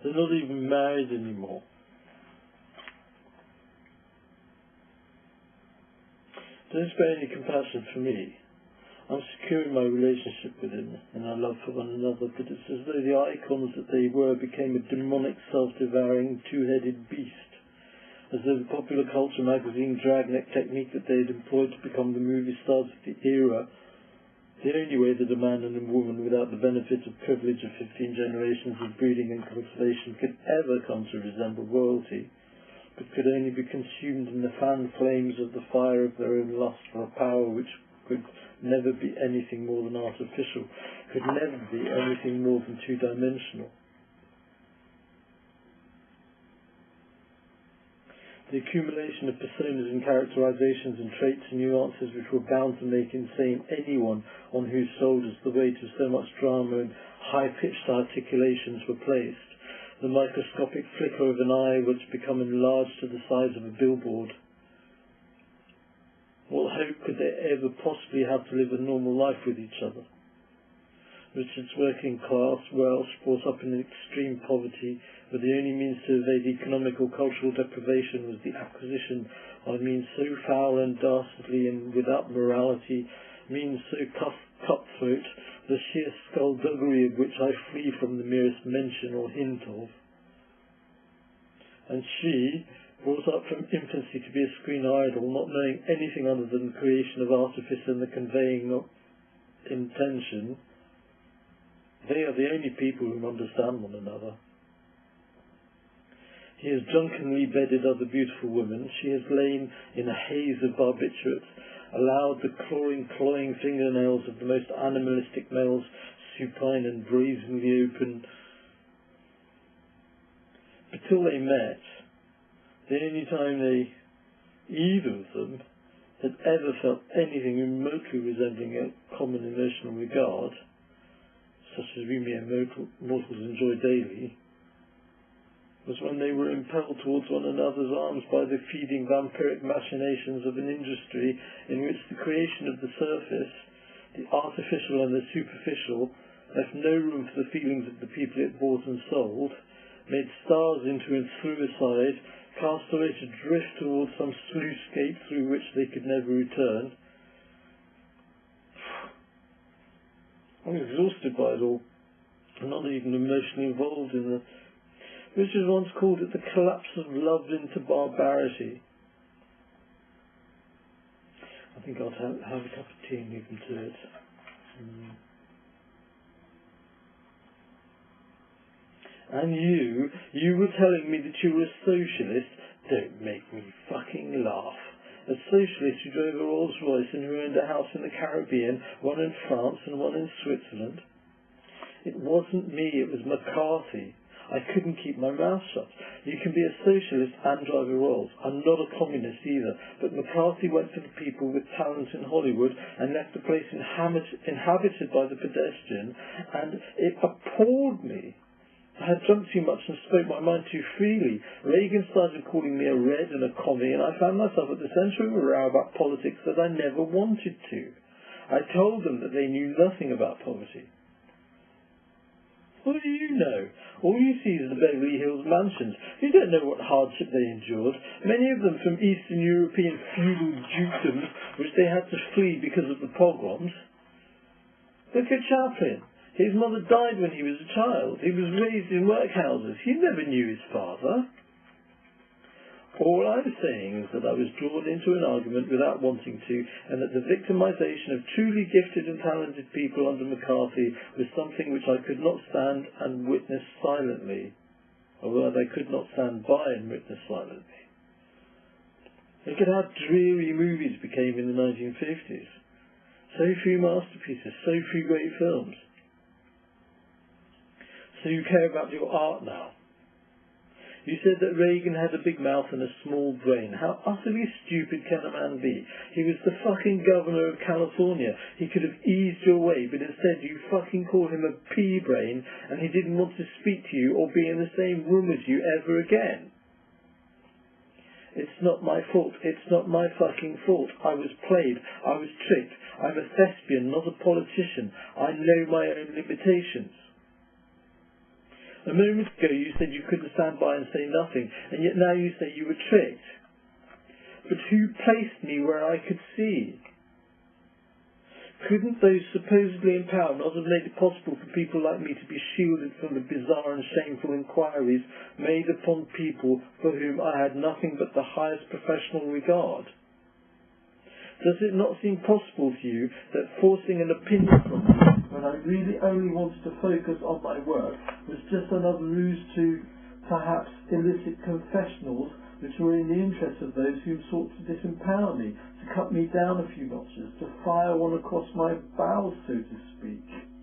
They're not even married anymore. Don't spare any compassion for me. I'm secure in my relationship with him and our love for one another, but it's as though the icons that they were became a demonic, self-devouring, two-headed beast. As though the popular culture magazine dragnet technique that they had employed to become the movie stars of the era, the only way that a man and a woman without the benefit of privilege of 15 generations of breeding and conservation could ever come to resemble royalty, but could only be consumed in the fan flames of the fire of their own lust for a power which could never be anything more than artificial, could never be anything more than two-dimensional. The accumulation of personas and characterizations and traits and nuances which were bound to make insane anyone on whose shoulders the weight of so much drama and high-pitched articulations were placed. The microscopic flicker of an eye which become enlarged to the size of a billboard. What hope could they ever possibly have to live a normal life with each other? Richard's working class Welsh, brought up in extreme poverty, where the only means to evade economic or cultural deprivation was the acquisition of means so foul and dastardly and without morality, means so cutthroat, the sheer skullduggery of which I flee from the merest mention or hint of. And she, brought up from infancy to be a screen idol, not knowing anything other than the creation of artifice and the conveying of intention, they are the only people who understand one another. He has drunkenly bedded other beautiful women. She has lain in a haze of barbiturates, allowed the cloying fingernails of the most animalistic males supine and brazenly open. But till they met, the only time either of them, had ever felt anything remotely resembling a common emotional regard, such as we mere mortals enjoy daily, was when they were impelled towards one another's arms by the feeding vampiric machinations of an industry in which the creation of the surface, the artificial and the superficial, left no room for the feelings of the people it bought and sold, made stars into and threw aside, cast away to drift towards some sluice-scape through which they could never return. I'm exhausted by it all. I'm not even emotionally involved in the... Richard once called it the collapse of love into barbarity. I think I'll have a cup of tea and leave them to it. And you were telling me that you were a socialist. Don't make me fucking laugh. A socialist who drove a Rolls Royce and who owned a house in the Caribbean, one in France and one in Switzerland. It wasn't me, it was McCarthy. I couldn't keep my mouth shut. You can be a socialist and drive a Rolls. I'm not a communist either, but McCarthy went for the people with talent in Hollywood and left the place inhabited by the pedestrian, and it appalled me. I had drunk too much and spoke my mind too freely. Reagan started calling me a red and a commie, and I found myself at the centre of a row about politics that I never wanted to. I told them that they knew nothing about poverty. What do you know? All you see is the Beverly Hills mansions. You don't know what hardship they endured. Many of them from Eastern European feudal dukedoms, which they had to flee because of the pogroms. Look at Chaplin. His mother died when he was a child. He was raised in workhouses. He never knew his father. All I'm saying is that I was drawn into an argument without wanting to, and that the victimization of truly gifted and talented people under McCarthy was something which I could not stand and witness silently, or rather I could not stand by and witness silently. Look at how dreary movies became in the 1950s. So few masterpieces, so few great films. So you care about your art now. You said that Reagan had a big mouth and a small brain. How utterly stupid can a man be? He was the fucking governor of California. He could have eased your way, but instead you fucking called him a pea-brain, and he didn't want to speak to you or be in the same room as you ever again. It's not my fault. It's not my fucking fault. I was played. I was tricked. I'm a thespian, not a politician. I know my own limitations. A moment ago you said you couldn't stand by and say nothing, and yet now you say you were tricked. But who placed me where I could see? Couldn't those supposedly empowered not have made it possible for people like me to be shielded from the bizarre and shameful inquiries made upon people for whom I had nothing but the highest professional regard? Does it not seem possible to you that forcing an opinion from me when I really only wanted to focus on my work was just another ruse to, perhaps, elicit confessionals which were in the interest of those who sought to disempower me, to cut me down a few notches, to fire one across my bows, so to speak?